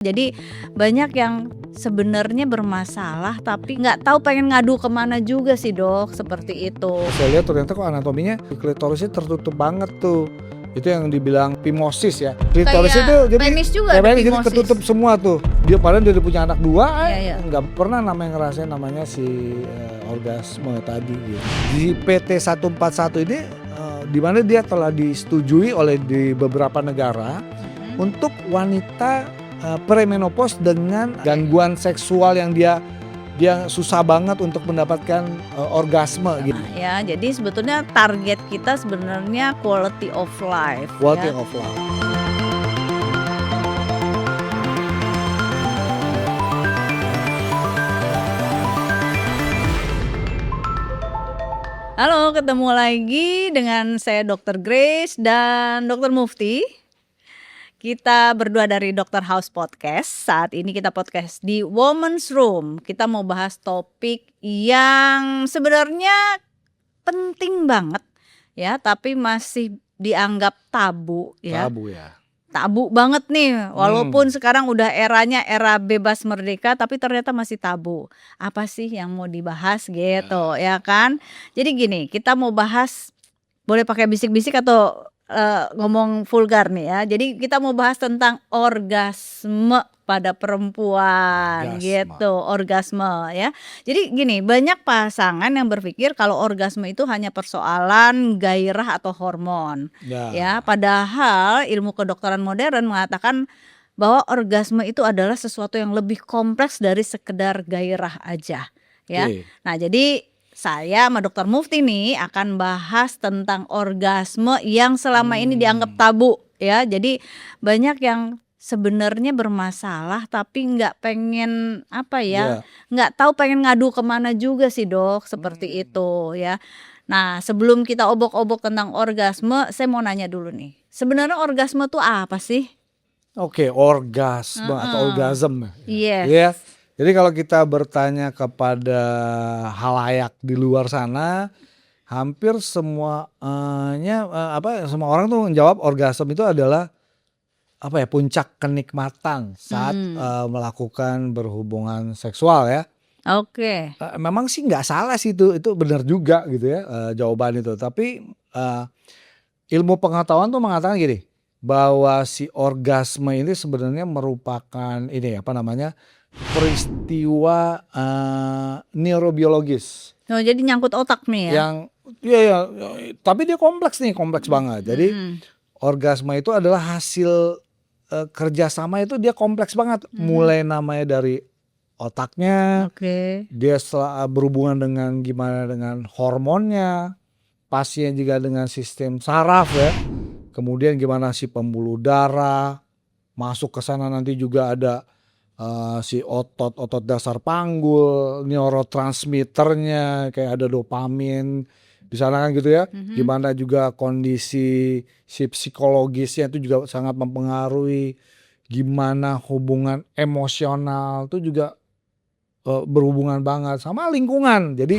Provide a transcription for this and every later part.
Jadi banyak yang sebenarnya bermasalah tapi nggak tahu pengen ngadu kemana juga sih dok, seperti itu. Saya lihat ternyata kok anatominya klitorisnya tertutup banget tuh. Itu yang dibilang phimosis ya. Klitoris Kayak itu jadi penis juga kayak ada penis, jadi phimosis. tertutup semua tuh. Dia padahal dia udah punya anak dua, Iya. nggak pernah ngerasain namanya si orgasme tadi gitu. Di PT 141 ini di mana dia telah disetujui oleh di beberapa negara untuk wanita premenopause dengan gangguan seksual yang dia susah banget untuk mendapatkan orgasme gitu. Ya, jadi sebetulnya target kita sebenarnya quality of life. Quality ya. of life. Halo, ketemu lagi dengan saya Dr. Grace dan Dr. Mufti. Kita berdua dari Dr. House Podcast. Saat ini kita podcast di Women's Room. Kita mau bahas topik yang sebenarnya penting banget ya, tapi masih dianggap tabu ya. Tabu ya. Tabu banget nih, walaupun sekarang udah eranya era bebas merdeka, tapi ternyata masih tabu. Apa sih yang mau dibahas gitu ya kan? Jadi gini, kita mau bahas, boleh pakai bisik-bisik atau ngomong vulgar nih ya. Jadi kita mau bahas tentang orgasme pada perempuan gitu, orgasme ya. Jadi gini, banyak pasangan yang berpikir kalau orgasme itu hanya persoalan gairah atau hormon. Ya, padahal ilmu kedokteran modern mengatakan bahwa orgasme itu adalah sesuatu yang lebih kompleks dari sekedar gairah aja ya. Nah, jadi saya sama Dr. Mufti nih akan bahas tentang orgasme yang selama ini dianggap tabu ya. Jadi banyak yang sebenarnya bermasalah tapi nggak pengen nggak tahu pengen ngadu kemana juga sih dok, seperti itu ya. Nah, sebelum kita obok-obok tentang orgasme, saya mau nanya dulu nih. Sebenarnya orgasme tuh apa sih? Oke, orgasme atau orgasm. Yes. Ya. Jadi kalau kita bertanya kepada halayak di luar sana, hampir semua semua orang tuh menjawab orgasme itu adalah puncak kenikmatan saat melakukan berhubungan seksual ya. Oke. Memang sih nggak salah sih itu benar juga gitu ya jawaban itu. Tapi ilmu pengetahuan tuh mengatakan gini, bahwa si orgasme ini sebenarnya merupakan peristiwa neurobiologis. Oh, jadi nyangkut otak nih ya? Yang tapi dia kompleks banget. Jadi orgasme itu adalah hasil kerjasama, itu dia kompleks banget. Mulai namanya dari otaknya, dia berhubungan dengan hormonnya, pastinya juga dengan sistem saraf ya. Kemudian gimana si pembuluh darah masuk ke sana, nanti juga ada si otot dasar panggul, neurotransmitternya kayak ada dopamin di sana kan gitu ya. Gimana juga kondisi si psikologisnya itu juga sangat mempengaruhi. Gimana hubungan emosional itu juga berhubungan banget sama lingkungan. Jadi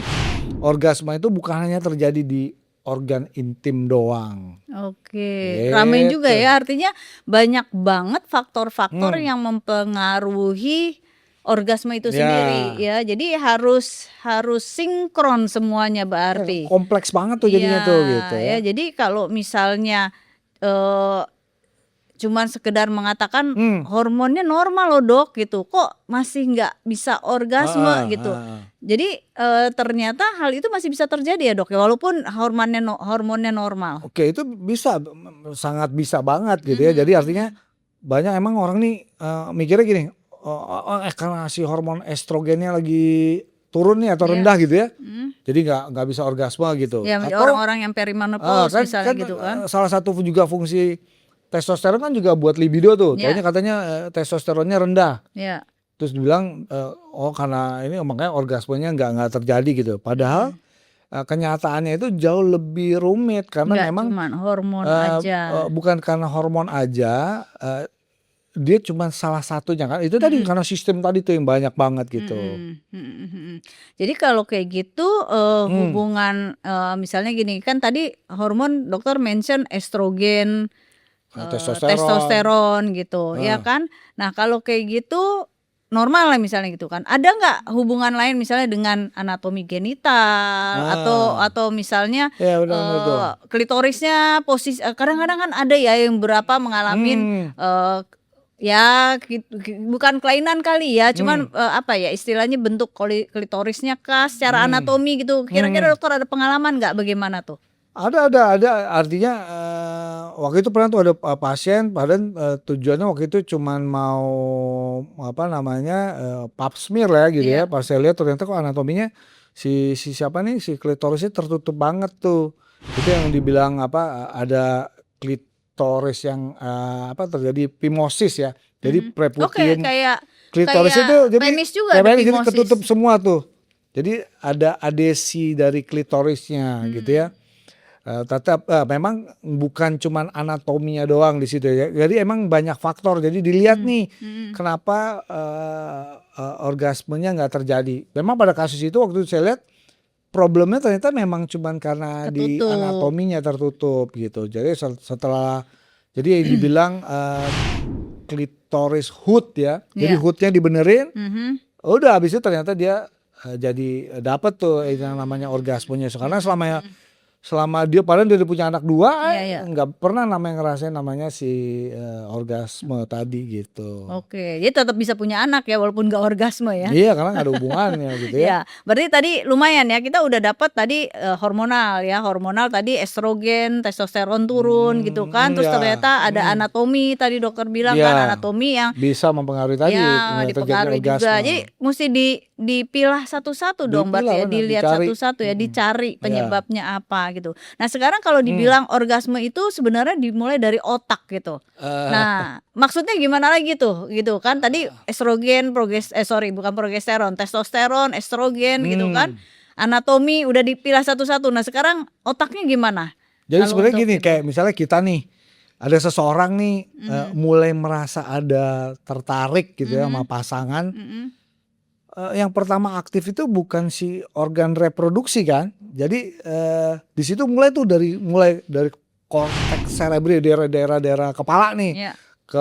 orgasme itu bukan hanya terjadi di organ intim doang. Oke, ramai juga ya, artinya banyak banget faktor-faktor yang mempengaruhi orgasme itu sendiri ya. Jadi harus sinkron semuanya berarti. Kompleks banget tuh jadinya tuh gitu ya. Jadi kalau misalnya cuman sekedar mengatakan hormonnya normal loh dok gitu, kok masih nggak bisa orgasme gitu. Jadi ternyata hal itu masih bisa terjadi ya dok ya, walaupun hormonnya normal. Oke, itu bisa, sangat bisa banget gitu ya. Jadi artinya banyak emang orang nih mikirnya gini, karena si hormon estrogennya lagi turun nih atau rendah gitu ya, jadi nggak bisa orgasme gitu. Ya, atau orang-orang yang perimenopause misalnya gitu kan. Salah satu juga fungsi testosteron kan juga buat libido tuh. Katanya testosteronnya rendah. Terus dibilang karena ini makanya orgasmenya nggak terjadi gitu. Padahal kenyataannya itu jauh lebih rumit karena memang cuman hormon aja. Bukan karena hormon aja, dia cuma salah satunya kan. Itu tadi karena sistem tadi tuh yang banyak banget gitu. Jadi kalau kayak gitu hubungan misalnya gini kan, tadi hormon dokter mention estrogen, testosteron. testosteron gitu, ya Heeh. kan. Nah kalau kayak gitu normal lah misalnya gitu kan. Ada nggak hubungan lain misalnya dengan anatomi genital Nah, atau misalnya iya benar-benar tuh. klitorisnya kadang-kadang kan ada ya yang berapa mengalamin Hmm, ya bukan kelainan kali ya, cuman hmm, apa ya istilahnya bentuk klitorisnya kah secara hmm, anatomi gitu. Kira-kira hmm. dokter ada pengalaman nggak bagaimana tuh? Ada. Artinya, waktu itu pernah tuh ada, pasien padahal, tujuannya waktu itu cuman mau, apa namanya, pap smear lah ya gitu ya. Iya. Pas saya lihat ternyata kok anatominya si siapa nih, si klitorisnya tertutup banget tuh. Itu yang dibilang apa, ada klitoris yang, apa, terjadi phimosis ya. Jadi Mhm. Oke, preputium kayak klitoris kayak itu jadi penis juga kayak ada jadi phimosis. ketutup semua tuh. Jadi ada adesi dari klitorisnya gitu ya. Mhm, Tetap, memang bukan cuman anatominya doang di situ ya. Jadi emang banyak faktor. Jadi dilihat mhm, nih mhm. kenapa, orgasmenya nggak terjadi. Memang pada kasus itu waktu saya lihat problemnya ternyata memang cuman karena di Ketutup. anatominya tertutup gitu. Jadi setelah jadi dibilang, klitoris hood ya. Jadi Iya. hood-nya dibenerin, Mhm. udah habis itu ternyata dia, jadi dapet tuh yang namanya Mmm, orgasmenya. Karena mhm, mhm. selama dia padahal dia udah punya anak 2, Iya, iya. nggak pernah namanya ngerasain namanya si, orgasme tadi gitu. Oke, jadi tetap bisa punya anak ya walaupun nggak orgasme ya? Iya karena nggak ada hubungannya gitu ya. Ya, berarti tadi lumayan ya, kita udah dapat tadi, hormonal ya, hormonal tadi estrogen, testosteron turun gitu kan, terus Iya, ternyata ada anatomi tadi dokter bilang kan, iya, anatomi yang bisa mempengaruhi tadi, ya terjadinya dipengaruhi juga. Jadi orgasme. musti dipilah satu-satu dong Dipilah berarti ya, bener, dilihat dicari, satu-satu ya, dicari iya, penyebabnya apa gitu. Nah sekarang kalau mmm, dibilang orgasme itu sebenarnya dimulai dari otak gitu. eee, Nah maksudnya gimana lagi tuh gitu kan, tadi estrogen, sorry bukan progesteron, testosteron, estrogen gitu kan, mmm. anatomi udah dipilah satu-satu. Nah sekarang otaknya gimana? Jadi Kalau sebenarnya untuk gini, itu? kayak misalnya kita nih, ada seseorang nih, Mhm, mulai merasa ada tertarik gitu ya sama mhm, pasangan. mhm, Yang pertama aktif itu bukan si organ reproduksi kan. Jadi, di situ mulai dari korteks cerebri daerah-daerah kepala nih, iya,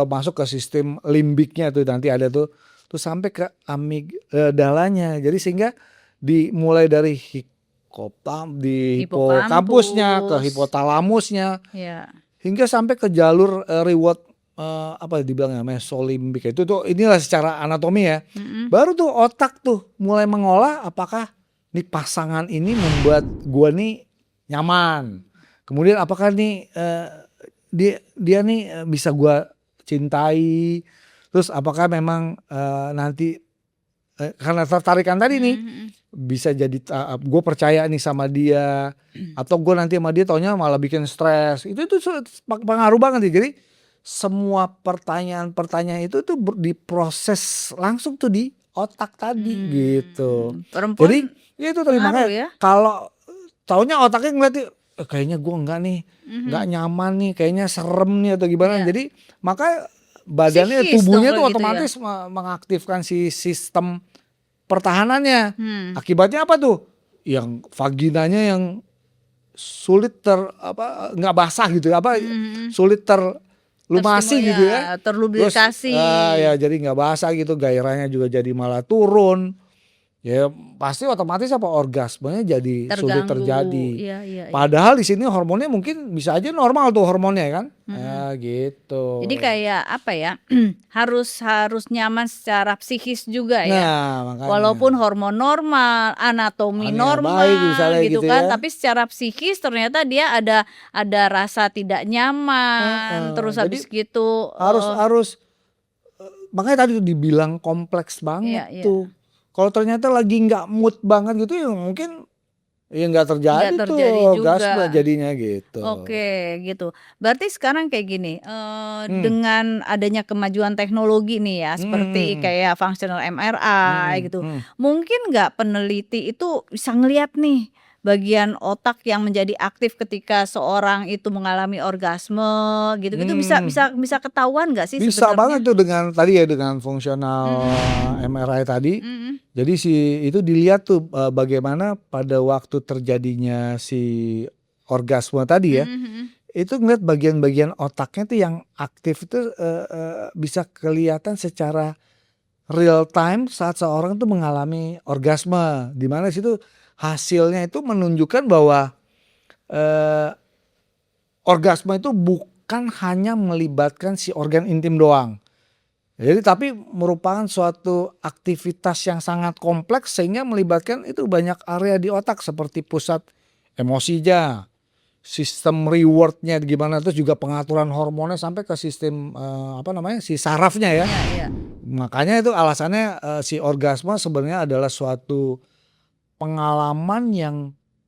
masuk ke sistem limbiknya tuh nanti ada tuh, terus sampai ke amigdalanya. Jadi sehingga dimulai dari di hipokampusnya, ke hipokampus, hipotalamusnya, iya. hingga sampai ke jalur, reward, apa dibilangnya mesolimbik itu tuh inilah secara anatomi ya. Mhm, Baru tuh otak tuh mulai mengolah apakah nih pasangan ini membuat gua nih nyaman. Kemudian apakah nih, dia dia nih, bisa gua cintai. Terus apakah memang, nanti, karena tertarikan tadi nih, mhm, mhm. bisa jadi gue percaya nih sama dia, atau gue nanti sama dia taunya malah bikin stres. Itu pengaruh banget nih. Jadi semua pertanyaan-pertanyaan itu tuh diproses langsung tuh di otak tadi gitu. Jadi Perempuan ya itu tadi pengaruh makanya ya? kalau taunya otaknya ngeliat, kayaknya gue enggak nih, nggak Mhm, nyaman nih, kayaknya serem nih atau gimana. iya. Jadi maka badannya, Psikis dong tubuhnya kalau tuh gitu ya? otomatis mengaktifkan si sistem pertahanannya. Hmm, Akibatnya apa tuh? Yang vaginanya yang sulit nggak basah gitu ya, mhm, mhm. sulit terlumasi gitu ya. Ya, Terus, terlubrikasi. ya jadi nggak basah gitu, gairahnya juga jadi malah turun. Ya pasti otomatis orgasmenya jadi sulit Terganggu, terjadi. iya, iya, iya. Padahal di sini hormonnya mungkin bisa aja normal tuh hormonnya kan. Mhm. Gitu. Jadi kayak apa ya, harus harus nyaman secara psikis juga ya. Nah makanya, Walaupun hormon normal, anatomi aneh baik normal misalnya gitu gitu kan, ya. tapi secara psikis ternyata dia ada rasa tidak nyaman, terus Jadi habis gitu, harus harus makanya tadi tuh dibilang kompleks iya, banget iya, tuh. Kalau ternyata lagi nggak mood banget gitu ya mungkin ya nggak nggak terjadi tuh terjadi juga. orgasme jadinya gitu. Oke, gitu. Berarti sekarang kayak gini, Mmm, dengan adanya kemajuan teknologi nih ya, seperti mhm kayak functional MRI mhm gitu, mhm. mungkin nggak peneliti itu bisa ngelihat nih, bagian otak yang menjadi aktif ketika seorang itu mengalami orgasme gitu-gitu bisa Mmm, bisa bisa ketahuan nggak sih bisa banget sebenarnya? tuh dengan tadi ya dengan fungsional Mhm, MRI tadi. mhm, Jadi itu dilihat tuh, bagaimana pada waktu terjadinya si orgasme tadi ya. mhm, mhm. itu ngeliat bagian-bagian otaknya tuh yang aktif itu bisa kelihatan secara real time saat seorang tuh mengalami orgasme, di mana situ hasilnya itu menunjukkan bahwa orgasme itu bukan hanya melibatkan si organ intim doang. Jadi tapi merupakan suatu aktivitas yang sangat kompleks sehingga melibatkan itu banyak area di otak seperti pusat emosinya, sistem rewardnya gimana, terus juga pengaturan hormonnya sampai ke sistem si sarafnya ya. Iya, iya. Makanya itu alasannya si orgasme sebenarnya adalah suatu pengalaman yang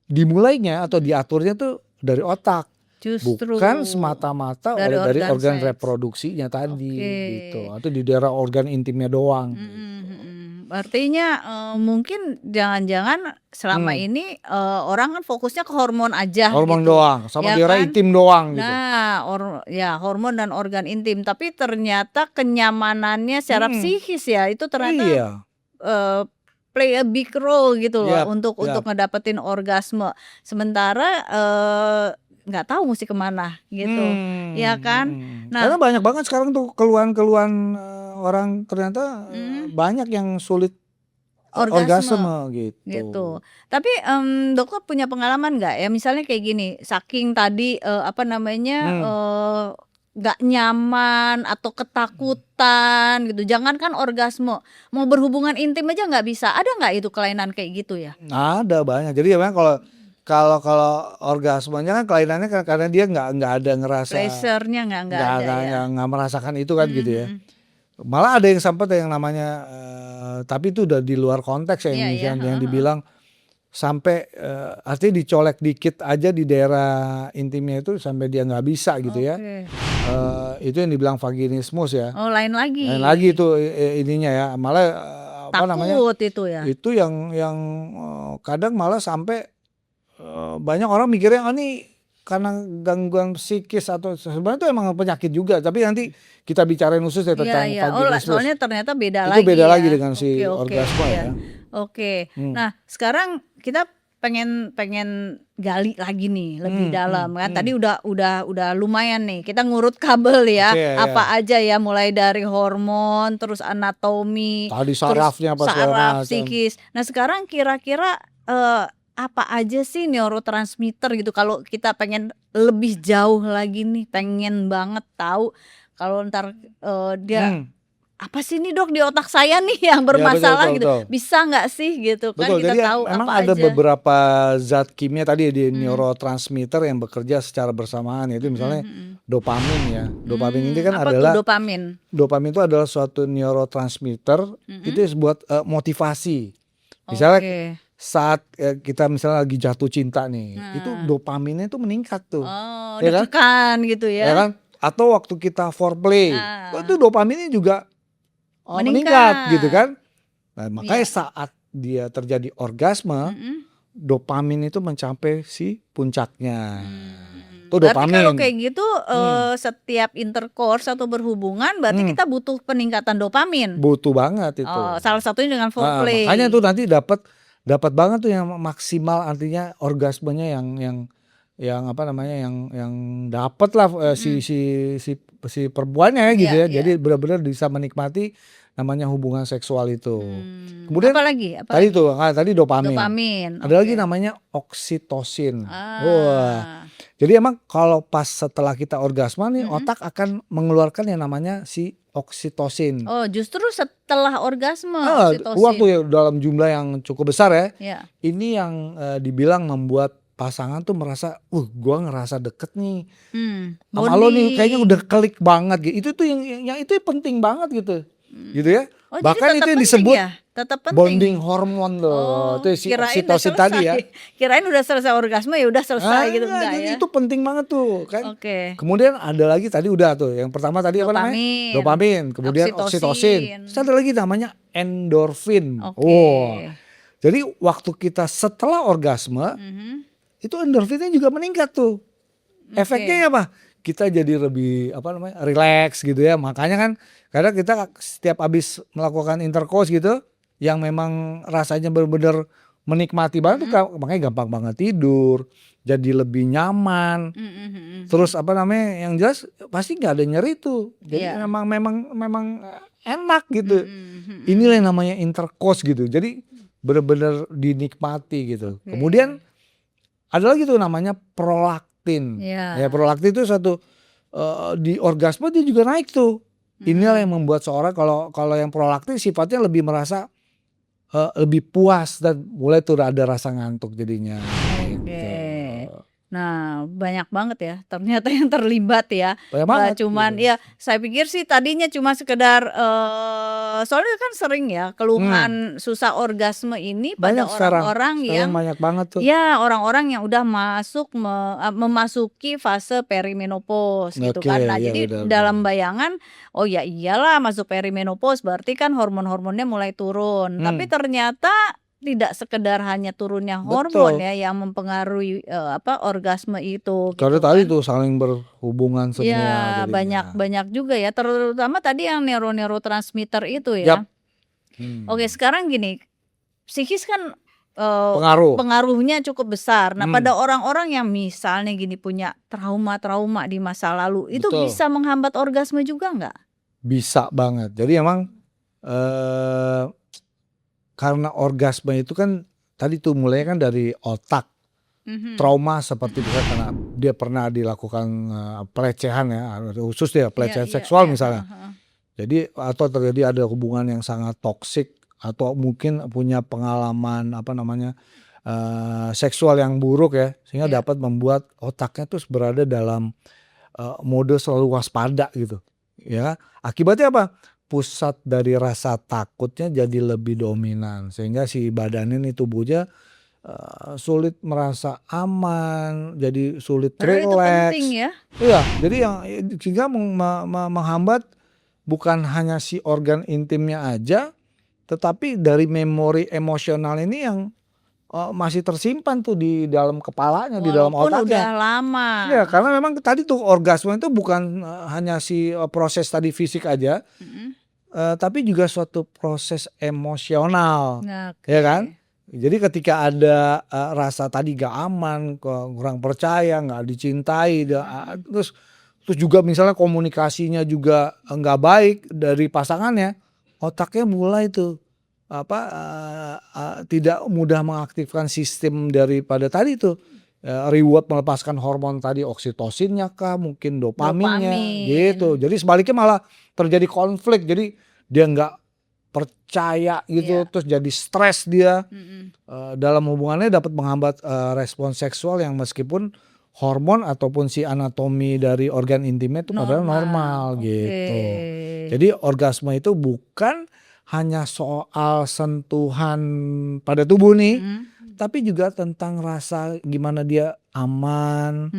dimulainya atau diaturnya tuh dari otak. Justru Bukan semata-mata dari dari organ organ seks. reproduksinya tadi Oke. gitu, atau di daerah organ intimnya doang Mhm, gitu. mhm. Artinya, mungkin jangan-jangan selama Hmm, ini, orang kan fokusnya ke hormon aja hormon gitu, doang sama ya daerah kan? intim doang gitu. Nah, ya hormon dan organ intim, tapi ternyata kenyamanannya secara Mhm, psikis ya, itu ternyata, iya, eee, play a big role gitu loh yap untuk yap, ngedapetin orgasme. Sementara, nggak tahu musti kemana gitu, ya kan? Karena Nah, banyak banget sekarang tuh keluhan-keluhan, orang ternyata, mhm, banyak yang sulit, orgasme. orgasme gitu. Gitu. Tapi, Dokter punya pengalaman nggak ya misalnya kayak gini, saking tadi, Mmm, nggak nyaman atau ketakutan gitu, jangankan orgasme, mau berhubungan intim aja nggak bisa, ada nggak itu kelainan kayak gitu ya? ada banyak. Jadi memang kalau kalau kalau orgasmenya kan kelainannya karena dia nggak ada ngerasa, Pleasure-nya nggak ada ya? nggak merasakan itu kan Mhm, gitu ya. mhm. Malah ada yang sampai yang namanya, tapi itu udah di luar konteks ya Iya, iya, yang heeh, heeh. dibilang sampai, artinya dicolek dikit aja di daerah intimnya itu sampai dia nggak bisa gitu ya. Oke. Itu yang dibilang vaginismus ya. Oh, lain lagi, Lain lagi itu ininya ya, malah, takut itu ya? itu yang, kadang malah sampai, banyak orang mikirnya, "Oh ini karena gangguan psikis," atau sebenarnya itu emang penyakit juga, tapi nanti kita bicarain khusus ya Iya, tentang iya. Oh, vaginismus. soalnya ternyata beda Itu lagi beda lagi ya. dengan Oke, si oke, orgasme iya. ya. Oke. Mmm, Nah, sekarang kita pengen pengen gali lagi nih lebih dalam kan. Tadi mmm. udah lumayan nih. Kita ngurut kabel ya. Oke Apa ya. aja ya mulai dari hormon, terus anatomi, Tadi terus sarafnya apa segala saraf, macam. psikis. Nah, sekarang kira-kira apa aja sih neurotransmitter gitu kalau kita pengen lebih jauh lagi nih, pengen banget tahu kalau ntar dia Mmm, apa sih nih Dok di otak saya nih yang iya betul bermasalah betul gitu, betul. bisa nggak sih gitu kan Betul, kita jadi tahu memang apa ada aja? beberapa zat kimia tadi di Mmm, neurotransmitter yang bekerja secara bersamaan, yaitu mhm, misalnya mhm. dopamin ya. Dopamin ini kan Apa tuh adalah dopamin? Dopamin itu adalah suatu neurotransmitter, itu Mhm, buat, motivasi. Misalnya oke. saat, kita misalnya lagi jatuh cinta nih, itu Nah, dopaminnya itu meningkat tuh, oh ya kan? deg-degan gitu Ya ya? kan? Atau waktu kita foreplay, oh itu Ah, dopaminnya juga, meningkat gitu meningkat. kan. Nah makanya Iya, saat dia terjadi orgasme, mhm. dopamin itu mencapai si puncaknya. Itu Berarti kalau dopamin. kayak gitu, Hmm, setiap intercourse atau berhubungan berarti hmm, kita butuh peningkatan dopamin? butuh banget itu. Oh, salah satunya dengan Makanya tuh foreplay? nanti dapat dapat banget tuh yang maksimal, artinya orgasmenya yang apa namanya, yang dapatlah, si Mhm, si si si perempuannya ya gitu iya, ya. iya. Jadi benar-benar bisa menikmati namanya hubungan seksual itu. Kemudian Apalagi, tadi apalagi? tuh, tadi dopamin, Dopamin, ada lagi oke. namanya oksitosin. Wah, Ah, jadi emang kalau pas setelah kita orgasme nih, mhm. otak akan mengeluarkan yang namanya si oksitosin. Oh, justru setelah orgasme Keluar tuh oksitosin? ya dalam jumlah yang cukup besar ya. Ya, Ini yang, dibilang membuat pasangan tuh merasa, gua ngerasa deket nih sama lo nih, kayaknya udah bonding, klik banget," gitu. Itu tuh yang itu penting banget gitu, mmm. gitu ya. Oh, jadi Bahkan itu tetap yang penting disebut ya? Tetap bonding penting? hormon loh, Oh, itu si kirain udah oksitosin tadi selesai. ya. Kirain udah selesai orgasme ya udah selesai gitu, Enggak, enggak jadi ya? itu penting banget tuh kan. Oke. Kemudian ada lagi tadi udah tuh, yang pertama tadi apa namanya? Dopamin, Dopamin, kemudian oksitosin, oksitosin, terus ada lagi namanya endorfin. oke. Jadi waktu kita setelah orgasme, Mhm, itu endorfinnya juga meningkat tuh. oke. Efeknya apa? Kita jadi lebih apa namanya, rileks gitu ya. Makanya kan kadang kita setiap habis melakukan intercourse gitu, yang memang rasanya bener-bener menikmati banget tuh makanya gampang banget tidur, jadi lebih nyaman. Terus apa namanya, yang jelas pasti nggak ada nyeri tuh. Jadi Iya. memang enak gitu. Inilah yang namanya intercourse gitu. Jadi bener-bener dinikmati gitu. Kemudian ada lagi tuh namanya prolaktin. Iya. Ya prolaktin itu satu di orgasme dia juga naik tuh. Inilah yang membuat seorang kalau yang prolaktin sifatnya lebih merasa lebih puas dan mulai tuh ada rasa ngantuk jadinya gitu. Oke. Nah, banyak banget ya ternyata yang terlibat ya. Banyak Nggak banget cuman gitu. ya saya pikir sih tadinya cuma sekedar soalnya kan sering ya keluhan susah orgasme ini pada Banyak sekarang orang-orang yang banyak banget tuh. ya orang-orang yang udah memasuki fase perimenopause gitu Oke, kan. Nah, iya jadi benar dalam bayangan, oh ya iyalah masuk perimenopause berarti kan hormon-hormonnya mulai turun. Tapi ternyata tidak sekedar hanya turunnya hormon Betul. ya yang mempengaruhi orgasme itu Karena gitu tadi kan. tuh saling berhubungan semua Ya, jadinya. banyak juga ya terutama tadi yang neurotransmitter itu Yap. ya. Oke, sekarang gini, psikis kan Pengaruh. pengaruhnya cukup besar. Nah, pada orang-orang yang misalnya gini punya trauma-trauma di masa lalu, itu Betul. bisa menghambat orgasme juga nggak? Bisa banget. Jadi emang karena orgasme itu kan tadi tuh mulainya kan dari otak. Trauma seperti misalnya karena dia pernah dilakukan pelecehan ya, khusus dia pelecehan seksual misalnya. Jadi atau terjadi ada hubungan yang sangat toksik atau mungkin punya pengalaman apa namanya seksual yang buruk ya, sehingga dapat membuat otaknya terus berada dalam mode selalu waspada gitu. Ya, akibatnya apa? Pusat dari rasa takutnya jadi lebih dominan sehingga si badan ini tubuhnya sulit merasa aman, jadi sulit Padahal itu penting rileks. ya. Iya, jadi yang sehingga menghambat bukan hanya si organ intimnya aja, tetapi dari memori emosional ini yang masih tersimpan tuh di dalam kepalanya, di dalam Walaupun udah otaknya. lama. Iya, karena memang tadi tuh orgasme itu bukan hanya si proses tadi fisik aja, tapi juga suatu proses emosional, Oke. ya kan? Jadi ketika ada rasa tadi gak aman, kurang percaya, nggak dicintai, terus juga misalnya komunikasinya juga nggak baik dari pasangannya, otaknya mulai tuh tidak mudah mengaktifkan sistem daripada tadi tuh reward melepaskan hormon tadi oksitosinnya kah, mungkin dopaminnya gitu. Jadi sebaliknya malah terjadi konflik. Jadi dia nggak percaya gitu, terus jadi stres dia dalam hubungannya, dapat menghambat respon seksual yang meskipun hormon ataupun si anatomi dari organ intimnya itu padahal normal gitu. Jadi orgasme itu bukan hanya soal sentuhan pada tubuh nih, tapi juga tentang rasa gimana dia aman,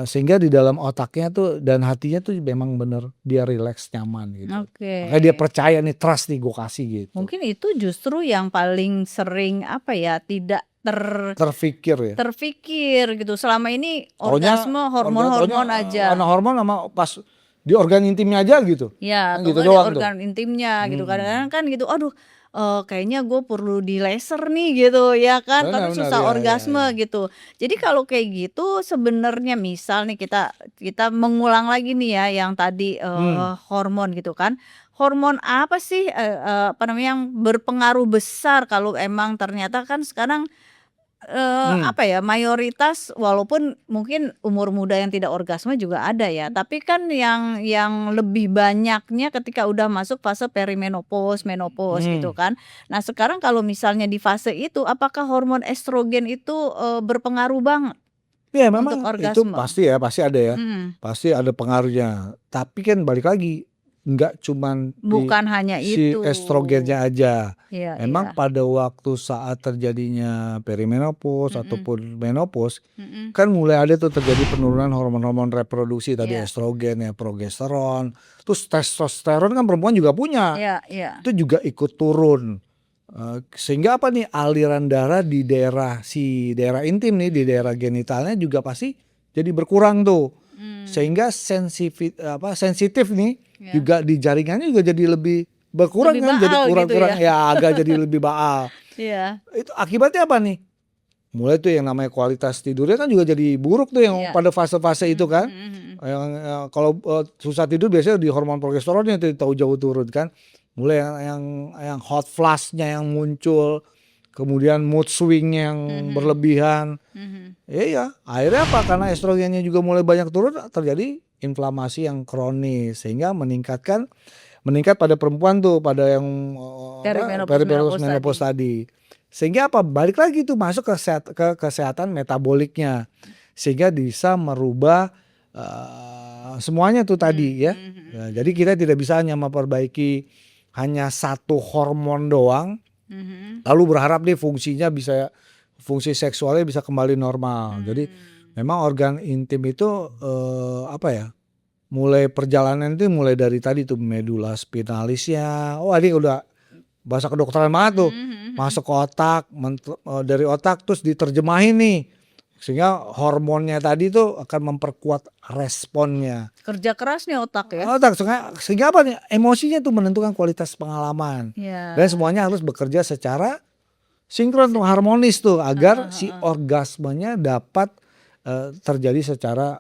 sehingga di dalam otaknya tuh dan hatinya tuh memang bener dia rileks nyaman gitu. Makanya dia percaya nih, trust nih gue kasih gitu. Mungkin itu justru yang paling sering tidak Terfikir ya. terfikir gitu. Selama ini orgasme hormon-hormon aja. Karena hormon sama pas di organ intimnya aja gitu. Ya, Kan atau gitu di doang tuh. organ intimnya gitu. Kadang-kadang kan gitu, aduh kayaknya gue perlu di laser nih gitu ya kan, karena Benar, susah iya, orgasme iya. gitu. Jadi kalau kayak gitu sebenarnya misal nih kita mengulang lagi nih ya yang tadi hormon gitu kan. Hormon apa sih yang berpengaruh besar kalau emang ternyata kan sekarang mayoritas walaupun mungkin umur muda yang tidak orgasme juga ada ya, tapi kan yang lebih banyaknya ketika udah masuk fase perimenopause, menopause gitu kan. Nah, sekarang kalau misalnya di fase itu apakah hormon estrogen itu berpengaruh banget Iya untuk memang itu orgasme? pasti ada ya. Pasti ada pengaruhnya. Tapi kan balik lagi, nggak cuman Bukan hanya si itu. estrogennya aja. Iya, Memang pada waktu saat terjadinya perimenopause ataupun menopause, kan mulai ada tuh terjadi penurunan hormon-hormon reproduksi tadi, estrogen ya, progesteron, terus testosteron kan perempuan juga punya, Iya. itu juga ikut turun. Sehingga apa nih, aliran darah di daerah intim nih, di daerah genitalnya juga pasti jadi berkurang tuh. Sehingga sensitif nih juga di jaringannya juga jadi lebih berkurang Lebih kan, jadi baal gitu kurang-kurang ya. agak jadi lebih baal. Iya. Itu akibatnya apa nih? Mulai tuh yang namanya kualitas tidurnya kan juga jadi buruk tuh yang Iya. pada fase-fase itu kan. Yang kalau susah tidur biasanya di hormon progesteronnya itu jauh turun kan. Mulai yang hot flush-nya yang muncul, kemudian mood swing yang berlebihan. Iya, akhirnya apa? Karena estrogennya juga mulai banyak turun, terjadi inflamasi yang kronis sehingga meningkat pada perempuan tuh, pada yang Perimenopause menopause tadi. Sehingga apa? Balik lagi tuh masuk ke kesehatan metaboliknya. Sehingga bisa merubah semuanya tuh tadi ya. Nah, jadi kita tidak bisa hanya memperbaiki hanya satu hormon doang, lalu berharap nih fungsi seksualnya bisa kembali normal. Jadi memang organ intim itu mulai perjalanan itu mulai dari tadi tuh medula spinalisnya. Oh, ini udah bahasa kedokteran banget tuh. Masuk ke otak, dari otak terus diterjemahin nih. Sehingga hormonnya tadi tuh akan memperkuat responnya. Kerja keras nih otak ya. Otak sehingga apa nih? Emosinya tuh menentukan kualitas pengalaman. Iya. Dan semuanya harus bekerja secara sinkron tuh, harmonis tuh agar si orgasmenya dapat terjadi secara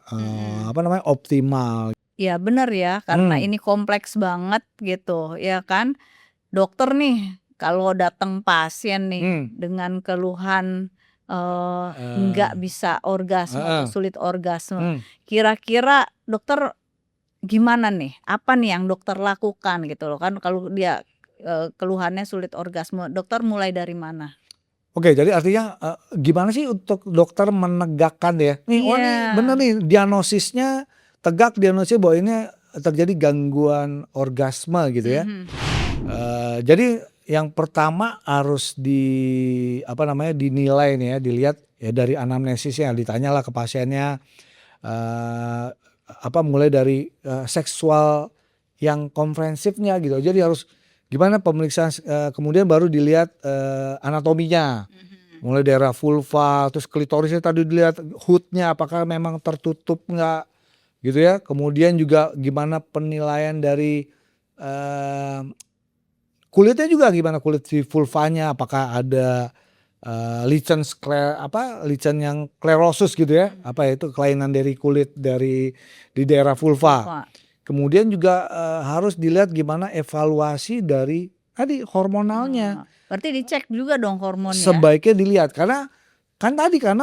optimal. Iya benar ya, karena ini kompleks banget gitu ya kan. Dokter nih kalau datang pasien nih dengan keluhan nggak bisa orgasme atau sulit orgasme, kira-kira dokter gimana nih? Apa nih yang dokter lakukan gitu loh kan kalau dia keluhannya sulit orgasme, dokter mulai dari mana? Oke, jadi artinya gimana sih untuk dokter menegakkan ya? Nih, oh nih bener nih diagnosisnya tegak, diagnosisnya bahwa ini terjadi gangguan orgasme gitu ya. Jadi yang pertama harus dinilai nih ya, dilihat ya dari anamnesisnya, ditanyalah ke pasiennya mulai dari seksual yang komprehensifnya gitu. Jadi harus gimana pemeriksaan, kemudian baru dilihat anatominya. Mulai daerah vulva, terus klitorisnya tadi dilihat hoodnya apakah memang tertutup enggak gitu ya. Kemudian juga gimana penilaian dari kulitnya juga, gimana kulit si vulvanya, apakah ada lichen yang sclerosus gitu ya, itu kelainan dari kulit di daerah vulva. Kemudian juga harus dilihat gimana evaluasi dari tadi hormonalnya. Berarti dicek juga dong hormonnya. Sebaiknya dilihat karena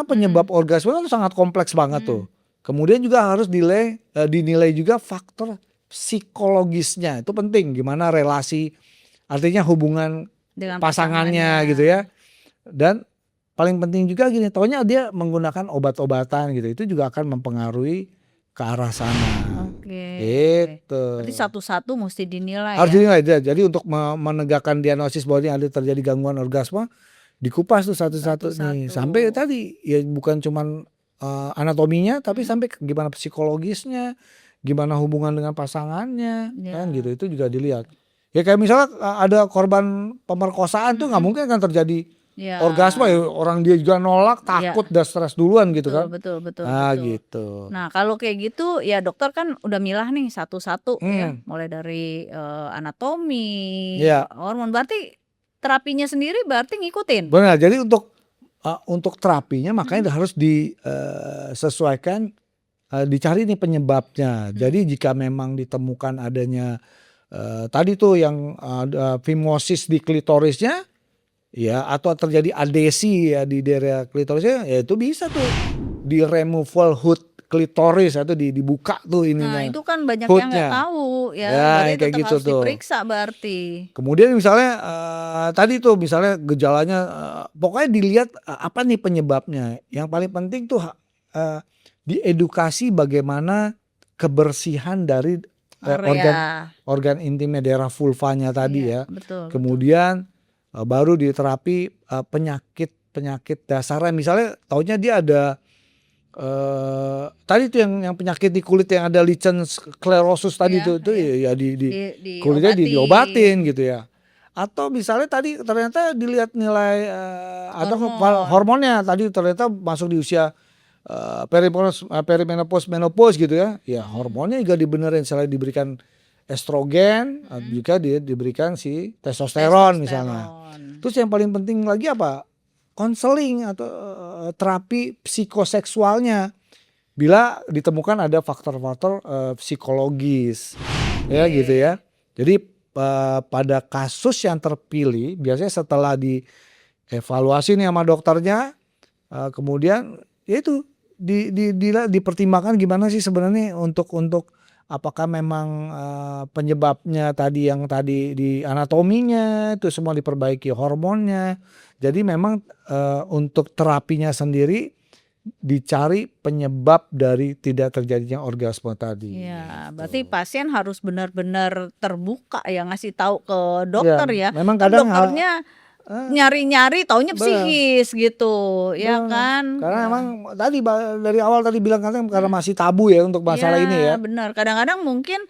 penyebab orgasme itu sangat kompleks banget tuh. Kemudian juga harus dinilai juga faktor psikologisnya, itu penting, gimana relasi, artinya hubungan dengan pasangannya gitu ya. Dan paling penting juga gini, taunya dia menggunakan obat-obatan gitu, itu juga akan mempengaruhi ke arah sana. Gitu. Berarti satu-satu mesti dinilai. Harus dinilai. Jadi untuk menegakkan diagnosis bahwa ini ada terjadi gangguan orgasme, dikupas tuh satu-satu nih. Sampai tadi ya bukan cuman anatominya, tapi sampai gimana psikologisnya, gimana hubungan dengan pasangannya, kan gitu, itu juga dilihat. Ya kayak misalnya ada korban pemerkosaan tuh nggak mungkin kan terjadi orgasme ya, orang dia juga nolak, takut, udah stres duluan gitu kan. Betul. Gitu. Nah kalau kayak gitu ya dokter kan udah milah nih satu-satu ya, mulai dari anatomi, hormon, berarti terapinya sendiri berarti ngikutin. Benar, jadi untuk terapinya makanya harus disesuaikan, dicari nih penyebabnya. Jadi jika memang ditemukan adanya tadi tuh yang ada fimosis di klitorisnya ya, atau terjadi adesi ya di daerah klitorisnya, ya itu bisa tuh di removal hood klitoris atau dibuka tuh ininya. Nah itu kan banyak yang nggak tahu ya, berarti kayak tetap gitu harus tuh diperiksa berarti. Kemudian misalnya tadi tuh misalnya gejalanya, pokoknya dilihat apa nih penyebabnya. Yang paling penting tuh diedukasi bagaimana kebersihan dari organ intimnya, daerah vulvanya tadi ya. Betul. Kemudian baru diterapi penyakit dasarnya, misalnya taunya dia ada tadi tuh yang penyakit di kulit yang ada lichen sclerosus tadi tuh ya di kulitnya diobatin gitu ya. Atau misalnya tadi ternyata dilihat nilai atau hormonnya tadi ternyata masuk di usia perimenopause, menopause gitu ya. Ya hormonnya juga dibenerin, selain diberikan estrogen, juga dia diberikan si testosteron misalnya. Terus yang paling penting lagi apa? Konseling atau terapi psikoseksualnya bila ditemukan ada faktor-faktor psikologis, ya gitu ya. Jadi pada kasus yang terpilih biasanya setelah dievaluasi nih sama dokternya, kemudian ya itu dipertimbangkan gimana sih sebenarnya untuk apakah memang penyebabnya tadi yang tadi di anatominya itu semua diperbaiki, hormonnya. Jadi memang untuk terapinya sendiri dicari penyebab dari tidak terjadinya orgasme tadi. Ya, gitu. berarti pasien harus benar-benar terbuka ya ngasih tahu ke dokter ya. Memang Kan kadang dokternya nyari-nyari taunya psikis gitu, ya kan? Karena Ya. emang tadi dari awal tadi bilang katanya karena masih tabu ya untuk masalah ini ya. Benar. Kadang-kadang mungkin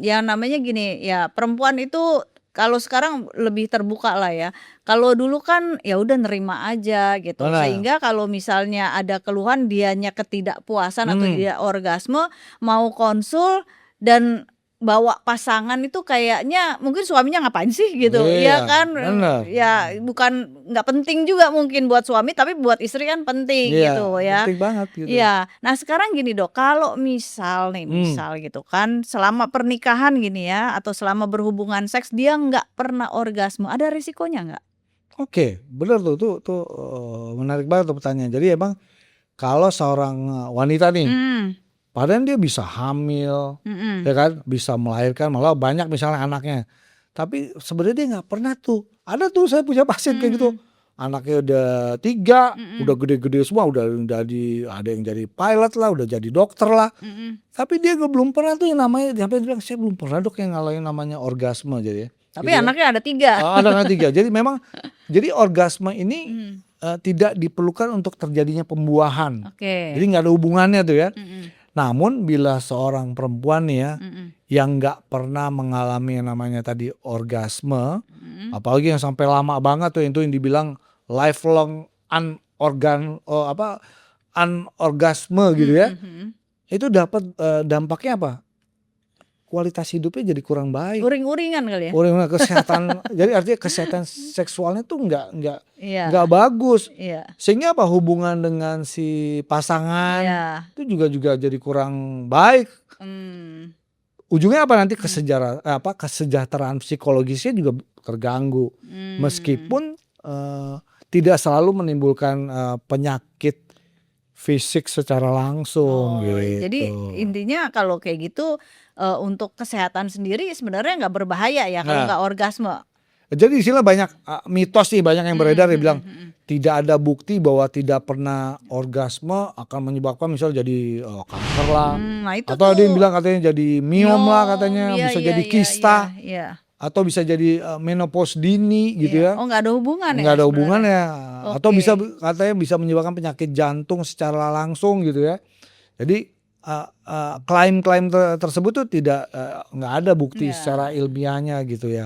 yang namanya gini ya, perempuan itu kalau sekarang lebih terbuka lah ya. Kalau dulu kan ya udah nerima aja gitu. Benar. Sehingga kalau misalnya ada keluhan dianya ketidakpuasan atau tidak orgasme, mau konsul dan bawa pasangan itu kayaknya mungkin suaminya ngapain sih gitu, ya Iya, kan? benar. Ya bukan nggak penting juga mungkin buat suami, tapi buat istri kan penting Iya, gitu ya. penting banget gitu. Iya. Nah sekarang gini Dok, kalau misal gitu kan selama pernikahan gini ya atau selama berhubungan seks dia nggak pernah orgasme, ada risikonya nggak? Oke, benar tuh menarik banget tuh pertanyaan. Jadi emang kalau seorang wanita nih, padahal dia bisa hamil, ya kan, bisa melahirkan, malah banyak misalnya anaknya. Tapi sebenarnya dia nggak pernah tuh. Ada tuh saya punya pasien kayak gitu. Anaknya udah 3, udah gede-gede semua, udah ada yang jadi pilot lah, udah jadi dokter lah. Tapi dia belum pernah tuh yang namanya, sampai dia bilang saya belum pernah Dok yang ngalamin namanya orgasme jadi. Tapi anaknya ada 3. Ada 3. Jadi memang orgasme ini tidak diperlukan untuk terjadinya pembuahan. Oke. Jadi nggak ada hubungannya tuh ya. Namun bila seorang perempuan nih ya yang nggak pernah mengalami yang namanya tadi orgasme, apalagi yang sampai lama banget tuh itu yang dibilang lifelong unorgasme gitu ya, itu dapat dampaknya apa? Kualitas hidupnya jadi kurang baik. Uring-uringan kali ya? Uring kesehatan, jadi artinya kesehatan seksualnya tuh Iya. nggak bagus. Iya. Sehingga apa hubungan dengan si pasangan Iya. itu juga jadi kurang baik. Ujungnya apa nanti kesejahteraan psikologisnya juga terganggu. Meskipun tidak selalu menimbulkan penyakit fisik secara langsung gitu. Jadi intinya kalau kayak gitu untuk kesehatan sendiri sebenarnya nggak berbahaya ya kalau nggak orgasme. Jadi istilah banyak mitos nih, banyak yang beredar yang bilang tidak ada bukti bahwa tidak pernah orgasme akan menyebabkan misal jadi kanker lah, Nah itu atau tuh ada yang bilang katanya jadi miom lah katanya, bisa jadi kista, Iya. atau bisa jadi menopause dini gitu ya. Oh nggak ada hubungan ya? Nggak ada hubungannya. Atau Oke. bisa katanya bisa menyebabkan penyakit jantung secara langsung gitu ya. Jadi klaim-klaim tersebut tuh nggak ada bukti secara ilmiahnya gitu ya.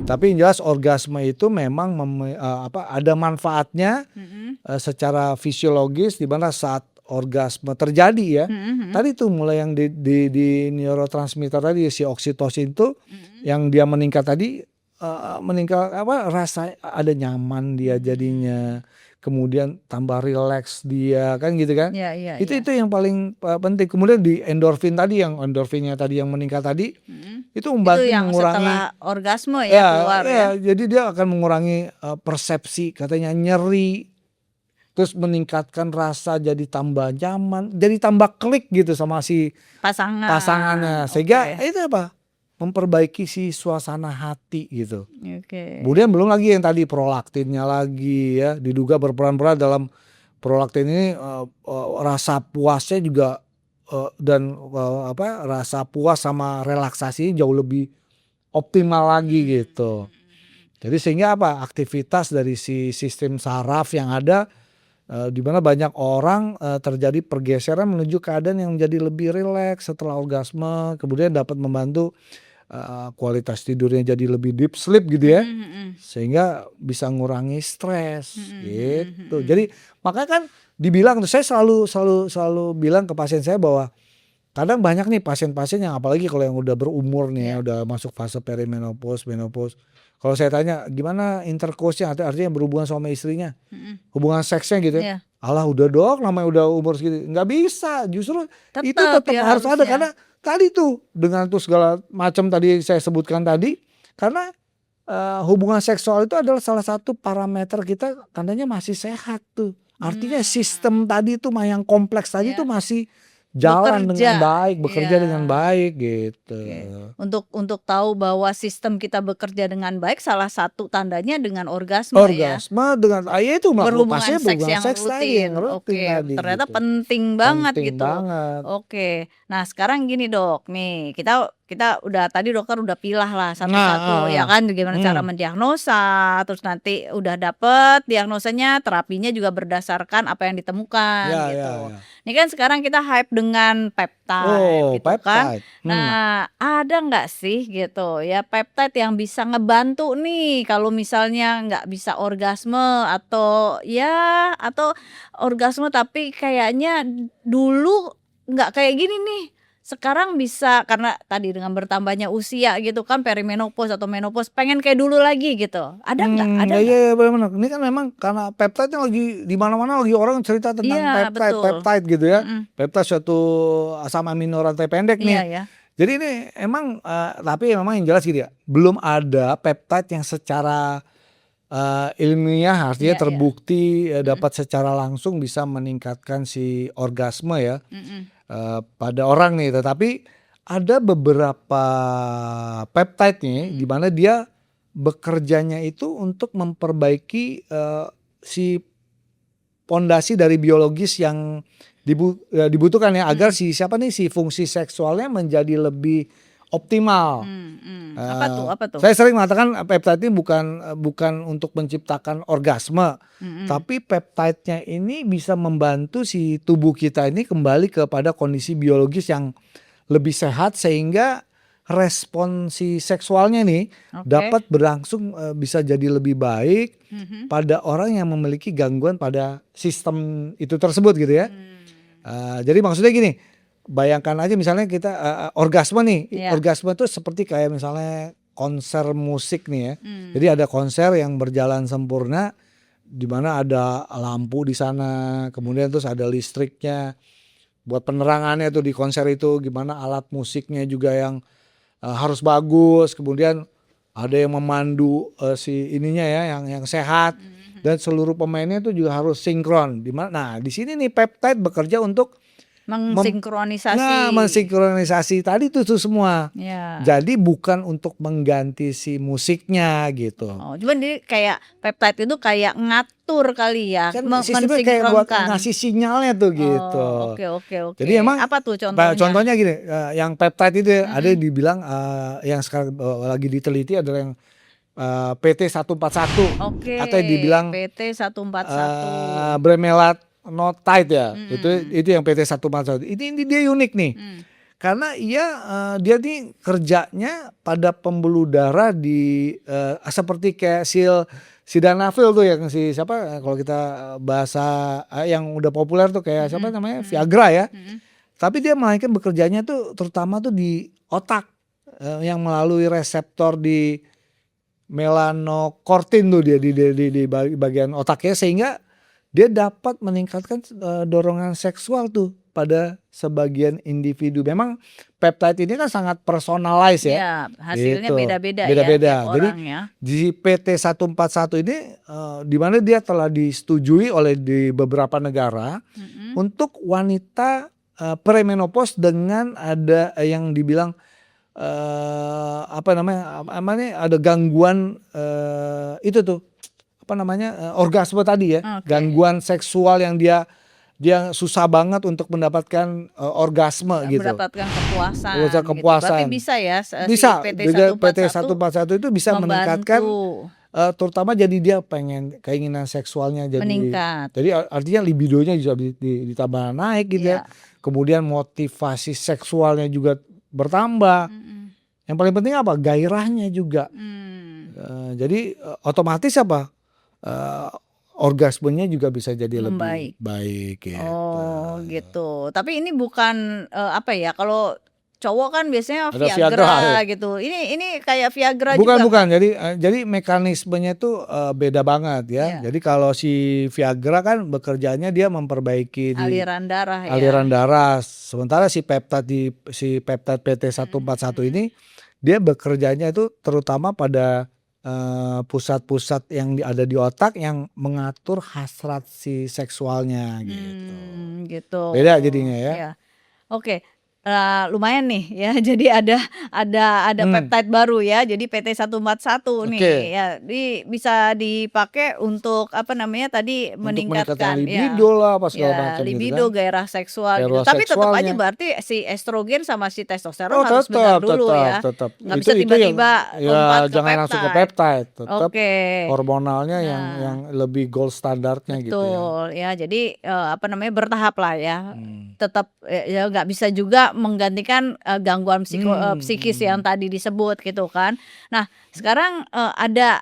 Tapi yang jelas orgasme itu memang ada manfaatnya secara fisiologis, di mana saat orgasme terjadi ya. Tadi tuh mulai yang di neurotransmitter tadi si oksitosin itu yang dia meningkat tadi, meningkat rasa ada nyaman dia jadinya. Kemudian tambah rileks dia kan gitu kan. Iya. Itu yang paling penting. Kemudian di endorfinnya tadi yang meningkat tadi itu membantu Itu yang mengurangi setelah orgasme ya keluar ya. jadi dia akan mengurangi persepsi katanya nyeri, terus meningkatkan rasa jadi tambah nyaman, jadi tambah klik gitu sama si pasangannya, sehingga itu apa? Memperbaiki si suasana hati gitu. Oke. Kemudian belum lagi yang tadi prolaktinnya lagi ya, diduga berperan dalam prolaktin ini rasa puasnya juga dan rasa puas sama relaksasi jauh lebih optimal lagi gitu. Jadi sehingga apa? Aktivitas dari si sistem saraf yang ada di mana banyak orang terjadi pergeseran menuju keadaan yang menjadi lebih rileks setelah orgasme, kemudian dapat membantu kualitas tidurnya jadi lebih deep sleep gitu ya, sehingga bisa ngurangi stres gitu. Jadi makanya kan dibilang, saya selalu bilang ke pasien saya bahwa kadang banyak nih pasien-pasien yang apalagi kalau yang udah berumur nih ya, Iya. udah masuk fase perimenopause, menopause. Kalau saya tanya gimana intercourse-nya, artinya berhubungan sama istrinya, hubungan seksnya gitu ya. Iya. Alah udah dok, namanya udah umur segitu. Nggak bisa, justru itu Tetep tetap ya harus ada harusnya. karena tadi tuh dengan tuh segala macam tadi saya sebutkan tadi, karena hubungan seksual itu adalah salah satu parameter kita tandanya masih sehat tuh. Artinya sistem tadi tuh yang kompleks tadi tuh Iya. masih jalan dengan Bekerja. baik, bekerja dengan Iya. baik gitu. Oke. Untuk tahu bahwa sistem kita bekerja dengan baik, salah satu tandanya dengan orgasme ya. Orgasme dengan ya itu Berhubungan pastinya seks berhubungan yang seks tadi rutin. yang rutin Oke, tadi ternyata gitu. penting banget Penting gitu. banget. Oke. Nah, sekarang gini, Dok. Nih, kita kita udah tadi dokter udah pilah lah satu-satu ya kan gimana cara mendiagnosa, terus nanti udah dapet diagnosanya, terapinya juga berdasarkan apa yang ditemukan Ya, ya, gitu. ya. Ini kan sekarang kita hype dengan peptide Oh, gitu kan. peptide. Nah, ada nggak sih gitu ya peptide yang bisa ngebantu nih kalau misalnya nggak bisa orgasme atau orgasme tapi kayaknya dulu nggak kayak gini nih. Sekarang bisa karena tadi dengan bertambahnya usia gitu kan perimenopause atau menopause pengen kayak dulu lagi gitu. Ada nggak? Ada Ya, nggak? ya, benar. Ini kan memang karena peptide lagi di mana-mana lagi orang cerita tentang Iya, betul. peptide gitu ya. Peptide suatu asam amino rantai pendek Iya nih. ya. Jadi ini emang tapi memang yang jelas gitu ya. Belum ada peptide yang secara ilmiah artinya Iya, iya. terbukti dapat secara langsung bisa meningkatkan si orgasme ya pada orang nih. Tetapi ada beberapa peptide nih di mana dia bekerjanya itu untuk memperbaiki si pondasi dari biologis yang dibutuhkan ya agar si fungsi seksualnya menjadi lebih optimal. Apa tuh? Saya sering mengatakan peptide ini bukan untuk menciptakan orgasme, tapi peptide-nya ini bisa membantu si tubuh kita ini kembali kepada kondisi biologis yang lebih sehat sehingga respon si seksualnya nih dapat berlangsung bisa jadi lebih baik pada orang yang memiliki gangguan pada sistem itu tersebut gitu ya. Jadi maksudnya gini, bayangkan aja misalnya kita orgasme nih, orgasme itu seperti kayak misalnya konser musik nih ya. Jadi ada konser yang berjalan sempurna, di mana ada lampu di sana, kemudian terus ada listriknya, buat penerangannya tuh di konser itu, gimana alat musiknya juga yang harus bagus, kemudian ada yang memandu si ininya ya yang sehat dan seluruh pemainnya itu juga harus sinkron. Nah di sini nih peptide bekerja untuk mensinkronisasi tadi tuh semua. Ya. Jadi bukan untuk mengganti si musiknya gitu. Oh, cuman dia kayak peptide itu kayak ngatur kali ya, Kan sistemnya kayak buat ngasih sinyalnya tuh gitu. Oke. Jadi emang apa tuh contohnya? Contohnya gini, yang peptide itu ada dibilang yang sekarang lagi diteliti adalah yang PT141 atau yang dibilang PT141 bremelanotide ya. Itu yang PT141. Ini dia unik nih. Karena dia nih kerjanya pada pembuluh darah di seperti kayak sildenafil tuh yang siapa kalau kita bahasa yang udah populer tuh kayak siapa namanya Viagra ya. Tapi dia melainkan bekerjanya tuh terutama tuh di otak yang melalui reseptor di melanokortin tuh dia di bagian otaknya sehingga dia dapat meningkatkan dorongan seksual tuh pada sebagian individu. Memang peptide ini kan sangat personalized ya. Iya, hasilnya gitu. beda-beda ya. Jadi orang ya. di PT141 ini di mana dia telah disetujui oleh di beberapa negara untuk wanita premenopause dengan ada yang dibilang ada gangguan itu tuh orgasme tadi ya, gangguan seksual yang dia susah banget untuk mendapatkan orgasme gitu. Mendapatkan kepuasan. Kepuasan. Tapi bisa ya bisa. Si PT141 itu bisa meningkatkan terutama jadi dia keinginan seksualnya jadi meningkat. Jadi artinya libidonya juga ditambah naik gitu ya. Kemudian motivasi seksualnya juga bertambah. Yang paling penting apa? Gairahnya juga. Jadi otomatis apa? orgasmenya juga bisa jadi Membaik. lebih baik gitu. Oh gitu. Tapi ini bukan apa ya? Kalau cowok kan biasanya Ada Viagra ya? Viagra gitu. Ini kayak Viagra juga Bukan. nggak? Jadi mekanismenya tuh beda banget ya. Iya. Jadi kalau si Viagra kan bekerjanya dia memperbaiki di Aliran darah ya. aliran darah. Sementara si peptide PT141 ini dia bekerjanya itu terutama pada pusat-pusat yang ada di otak yang mengatur hasrat si seksualnya gitu. Gitu. Beda jadinya ya. Ya. Oke. Lumayan nih ya. Jadi ada peptide baru ya. Jadi PT141 nih Oke. ya. Bisa dipakai untuk apa namanya tadi Untuk meningkatkan meningkatkan libido lah apa segala ya macam gitu libido, kan. gairah seksual gitu. Gairah Tapi tetap aja seksualnya. berarti si estrogen sama si testosteron Oh harus benar tetap. dulu ya. Nggak bisa Itu yang tiba-tiba lompat ke jangan langsung ke peptide. peptide. Tetap Oke. hormonalnya yang Nah, lebih gold standarnya gitu ya. betul ya. Jadi apa namanya bertahap lah ya. Hmm. Tetap ya nggak bisa juga menggantikan gangguan psikis yang tadi disebut gitu kan. Nah, sekarang ada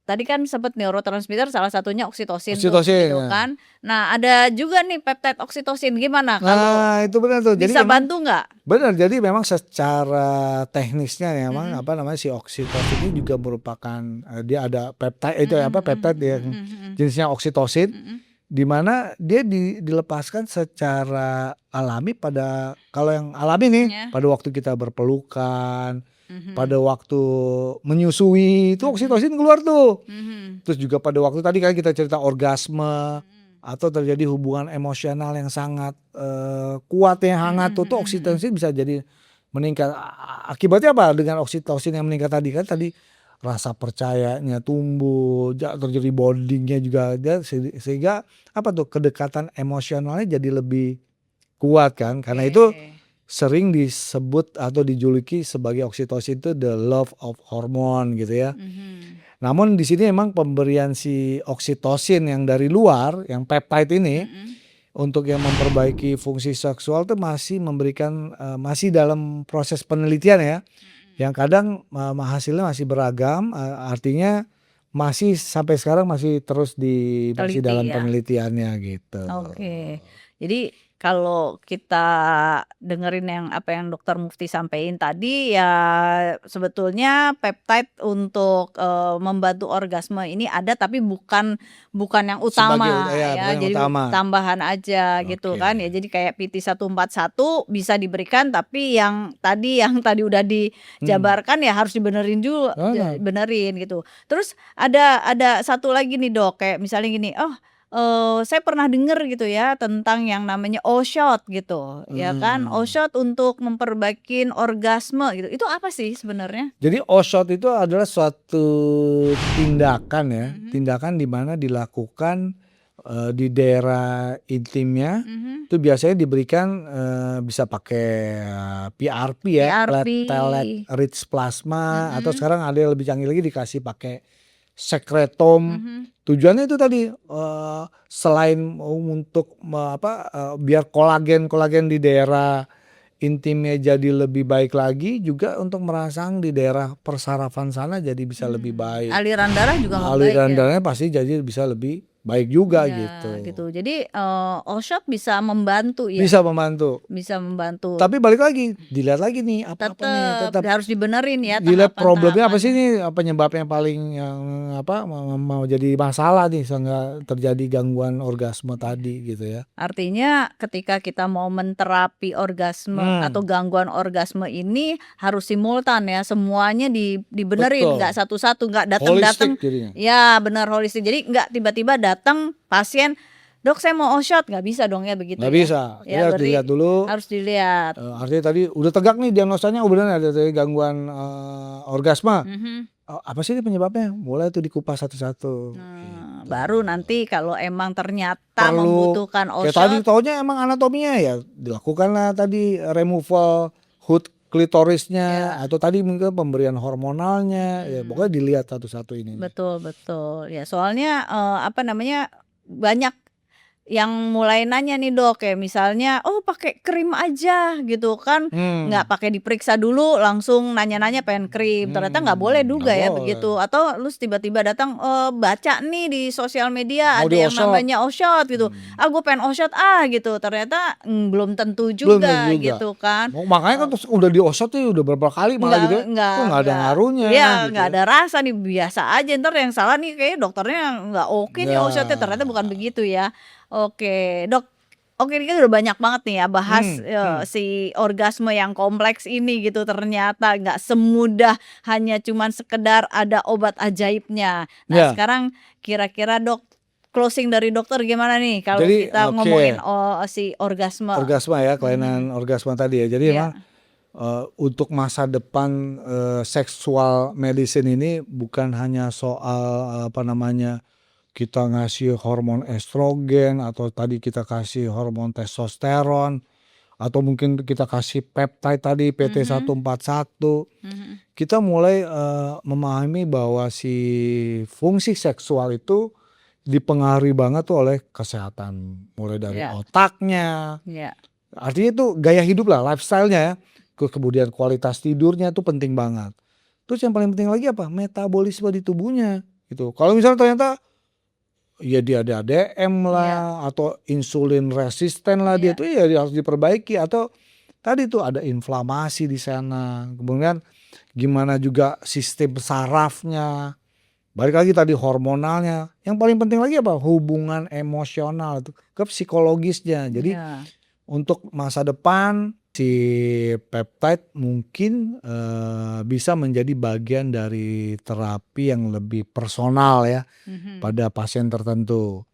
tadi kan sempat neurotransmitter salah satunya oksitosin tuh Oksitosin gitu ya. kan. Nah, ada juga nih peptide oksitosin gimana kalau Nah itu benar tuh. Jadi bisa memang bantu nggak? benar. Jadi memang secara teknisnya memang apa namanya si oksitosin ini juga merupakan dia ada peptide itu peptide yang jenisnya oksitosin. Di mana dia dilepaskan secara alami pada kalau yang alami nih pada waktu kita berpelukan, pada waktu menyusui itu oksitosin keluar tuh. Terus juga pada waktu tadi kan kita cerita orgasme atau terjadi hubungan emosional yang sangat kuat yang hangat tuh oksitosin bisa jadi meningkat. Akibatnya apa dengan oksitosin yang meningkat tadi kan rasa percayanya tumbuh, terjadi bondingnya juga ada sehingga apa tuh kedekatan emosionalnya jadi lebih kuat kan. Karena itu sering disebut atau dijuluki sebagai oksitosin itu the love of hormone gitu ya. Namun di sini memang pemberian si oksitosin yang dari luar, yang peptide ini untuk yang memperbaiki fungsi seksual itu masih memberikan masih dalam proses penelitian ya. Yang kadang hasilnya masih beragam, artinya masih sampai sekarang masih terus masih Teliti dalam ya. penelitiannya gitu. Oke. Jadi kalau kita dengerin yang apa yang Dokter Mufti sampaikan tadi ya sebetulnya peptide untuk membantu orgasme ini ada tapi bukan yang utama Sebagai ya. bukan yang Jadi utama. tambahan aja gitu kan ya. Jadi kayak PT141 bisa diberikan tapi yang tadi udah dijabarkan ya harus dibenerin dulu, benerin gitu. Terus ada satu lagi nih Dok, kayak misalnya gini, saya pernah dengar gitu ya tentang yang namanya O-shot gitu, ya kan. O-shot untuk memperbaiki orgasme gitu. Itu apa sih sebenarnya? Jadi O-shot itu adalah suatu tindakan ya, tindakan di mana dilakukan di daerah intimnya. Itu biasanya diberikan bisa pakai PRP ya, platelet rich plasma atau sekarang ada yang lebih canggih lagi dikasih pakai sekretom. Tujuannya itu tadi selain untuk biar kolagen di daerah intimnya jadi lebih baik lagi, juga untuk merangsang di daerah persarafan sana jadi bisa lebih baik. Aliran darah juga membaik Aliran ya. darahnya pasti jadi bisa lebih baik juga Ya, gitu. gitu. Jadi O-shot bisa membantu ya. Bisa membantu. Bisa membantu. Tapi balik lagi, dilihat lagi nih apa nih, tetap harus dibenerin ya dilihat problemnya apa sih tahapan-tahapannya. nih, penyebabnya paling yang mau jadi masalah nih sehingga terjadi gangguan orgasme tadi gitu ya. Artinya ketika kita mau menterapi orgasme atau gangguan orgasme ini harus simultan ya, semuanya dibenerin, Betul. nggak satu-satu, nggak Holistik datang-datang. jadinya. Ya benar holistik. Jadi nggak tiba-tiba datang pasien, Dok saya mau O-shot, nggak bisa dong ya begitu. Nggak bisa. Jadi harus berarti dilihat dulu. Harus dilihat. Artinya tadi udah tegak nih diagnosanya, benar ada gangguan orgasme. Apa sih ini penyebabnya? Mulai tuh dikupas satu-satu. Gitu. Baru nanti kalau emang ternyata Perlu, membutuhkan kayak tadi O-shot, taunya emang anatominya ya dilakukanlah tadi removal hood klitorisnya atau tadi mungkin pemberian hormonalnya, ya pokoknya dilihat satu-satu ini. betul. Ya soalnya banyak yang mulai nanya nih Dok, kayak misalnya, "Oh pakai krim aja," gitu kan, nggak pakai diperiksa dulu langsung nanya-nanya pengen krim, ternyata nggak boleh nggak juga ya boleh. begitu. Atau lu tiba-tiba datang, baca nih di sosial media Mau ada yang diosot, namanya Oshot gitu, mmm, "Ah gue pengen Oshot ah," gitu, ternyata, belum tentu belum tentu juga juga. gitu kan. Makanya kan terus udah diosot tuh udah berapa kali malah gitu ya, Enggak kok nggak ada enggak. ngaruhnya Iya, gitu nggak ya. ada rasa nih, biasa aja, entar yang salah nih kayaknya dokternya nggak oke nih Oshotnya, ternyata bukan Ya, begitu ya. Oke, Dok, oke ini kan udah banyak banget nih ya bahas, mmm, mmm, si orgasme yang kompleks ini gitu, ternyata nggak semudah hanya cuman sekedar ada obat ajaibnya. Nah iya. sekarang kira-kira Dok, closing dari dokter gimana nih kalau Jadi kita oke, ngomongin, si orgasme? orgasme ya, Mhm, kelainan orgasme tadi ya. Jadi iya, memang, untuk masa depan, seksual medicine ini bukan hanya soal, apa namanya, kita ngasih hormon estrogen atau tadi kita kasih hormon testosteron atau mungkin kita kasih peptide tadi mhm, PT141. mhm, Kita mulai, memahami bahwa si fungsi seksual itu dipengaruhi banget tuh oleh kesehatan, mulai dari iya, otaknya, iya. artinya itu gaya hidup lah, lifestyle-nya ya, kemudian kualitas tidurnya tuh penting banget. Terus yang paling penting lagi apa? Metabolisme di tubuhnya, gitu. Kalau misalnya ternyata ya dia ada ADM Iya, lah atau insulin resisten lah dia iya, tuh ya dia harus diperbaiki atau tadi tuh ada inflamasi di sana. Kemudian gimana juga sistem sarafnya, balik lagi tadi hormonalnya, yang paling penting lagi apa? Hubungan emosional tuh, ke psikologisnya. Jadi iya, untuk masa depan si peptide mungkin, bisa menjadi bagian dari terapi yang lebih personal ya mhm, pada pasien tertentu.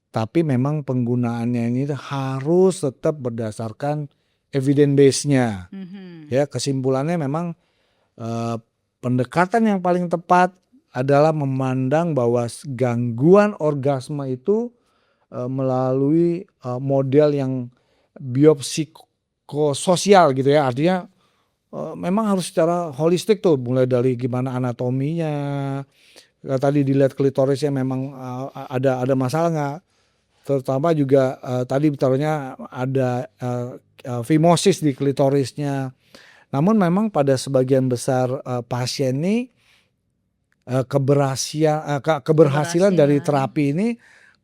Tapi memang penggunaannya ini harus tetap berdasarkan evidence base-nya. mhm, Ya kesimpulannya memang, eee, pendekatan yang paling tepat adalah memandang bahwa gangguan orgasme itu, melalui, model yang biopsikososial gitu ya. Artinya, memang harus secara holistik tuh mulai dari gimana anatominya, tadi dilihat klitorisnya memang, ada masalah nggak, terutama juga, tadi taruhnya ada, fimosis di klitorisnya. Namun memang pada sebagian besar, pasien nih, keberhasilan dari keberhasilan, terapi ini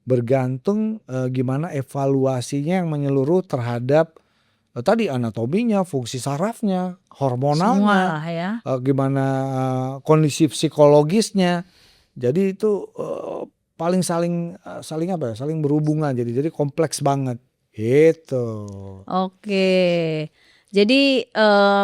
bergantung, gimana evaluasinya yang menyeluruh terhadap, tadi anatominya, fungsi sarafnya, hormonalnya, semualah ya. gimana, kondisi psikologisnya. Jadi itu, paling saling apa ya, saling berhubungan jadi kompleks banget, gitu. Oke. Jadi,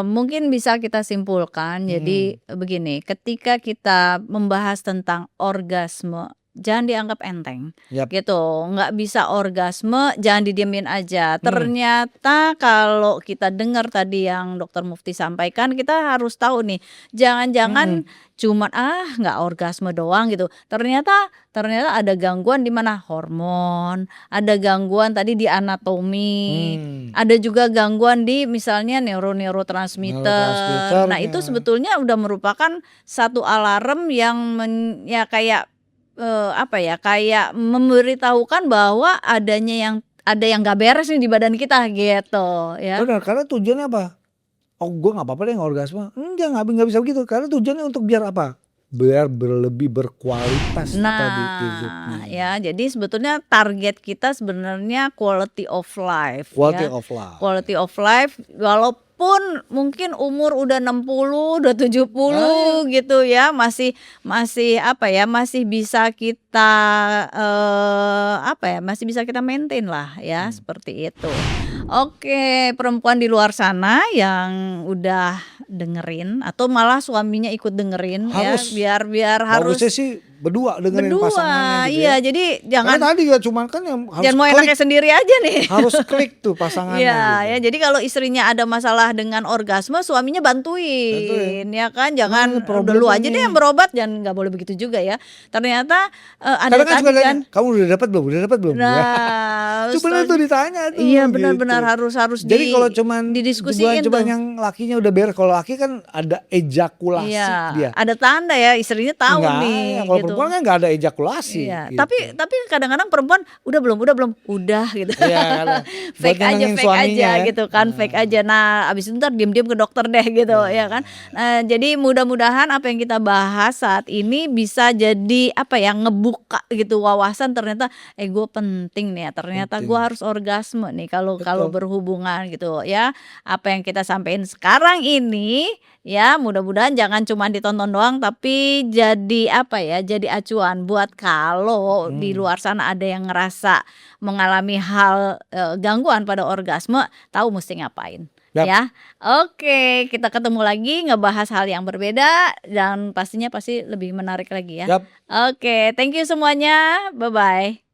mungkin bisa kita simpulkan, jadi Mhm, begini, ketika kita membahas tentang orgasme, jangan dianggap enteng, yap, gitu. Nggak bisa orgasme, jangan didiemin aja. mhm, Ternyata kalau kita dengar tadi yang Dokter Mufti sampaikan, kita harus tahu nih, jangan-jangan mhm, cuman, "Ah, nggak orgasme doang," gitu. Ternyata ternyata ada gangguan di mana? Hormon, ada gangguan tadi di anatomi, mmm, ada juga gangguan di misalnya neurotransmitter. Nah, neurotransmitternya, itu sebetulnya udah merupakan satu alarm yang ya kayak, apa ya, kayak memberitahukan bahwa ada yang nggak beres nih di badan kita gitu ya. bener, karena tujuannya apa? "Oh gue nggak apa-apa deh orgasme," enggak, nggak bisa begitu, karena tujuannya untuk biar apa? Biar lebih berkualitas tadi Nah, hidupnya, ya jadi sebetulnya target kita sebenarnya quality of life quality ya. of life. Quality of life walaupun mungkin umur udah 60 udah tujuh Ah, puluh iya, gitu ya, masih masih apa ya, masih bisa kita, apa ya, masih bisa kita maintain lah ya, mmm, seperti itu. Oke, perempuan di luar sana yang udah dengerin atau malah suaminya ikut dengerin ya, harus. biar biar Bagusnya harus sih berdua dengerin pasangannya berdua, gitu ya. iya, jadi Karena jangan tadi ya cuman kan yang harus jangan mau enaknya klik, sendiri aja nih. harus klik tuh pasangannya Iya, gitu. ya jadi kalau istrinya ada masalah dengan orgasme, suaminya Bantuin, bantuin, ya kan. "Emang ini Jangan, "Udah lu problemnya aja deh yang nih." berobat," jangan nggak boleh begitu juga ya. Ternyata, ada Kadang kan suka tadi nanya, kan "Kamu udah dapat belum? Udah dapat belum?" Ya. nah, Itu benar tuh ditanya tuh Iya gitu. benar-benar harus Jadi kalau cuman didiskusiin cuman tuh. yang lakinya udah beres, kalau laki kan ada ejakulasi Iya, dia. ada tanda ya istrinya tahu Enggak, nih kalau gitu. perempuan kan nggak ada ejakulasi Iya, gitu. tapi kadang-kadang perempuan udah belum, udah gitu. Iya, buat Fake nyenengin aja suaminya ya. gitu kan, fake aja. Nah, abis itu ntar diem-diem ke dokter deh gitu ya kan. Jadi mudah-mudahan apa yang kita bahas saat ini bisa jadi apa ya, ngebuka gitu wawasan ternyata gue penting nih ya, ternyata gue Penting. harus orgasme nih kalau Betul. berhubungan gitu ya. Apa yang kita sampaikan sekarang ini ya mudah-mudahan jangan cuma ditonton doang tapi jadi apa ya, jadi acuan buat kalau di luar sana ada yang ngerasa mengalami hal, gangguan pada orgasme, tahu mesti ngapain, Yap. ya. Oke, kita ketemu lagi ngebahas hal yang berbeda dan pastinya pasti lebih menarik lagi ya. Yap. Oke, thank you semuanya, bye-bye.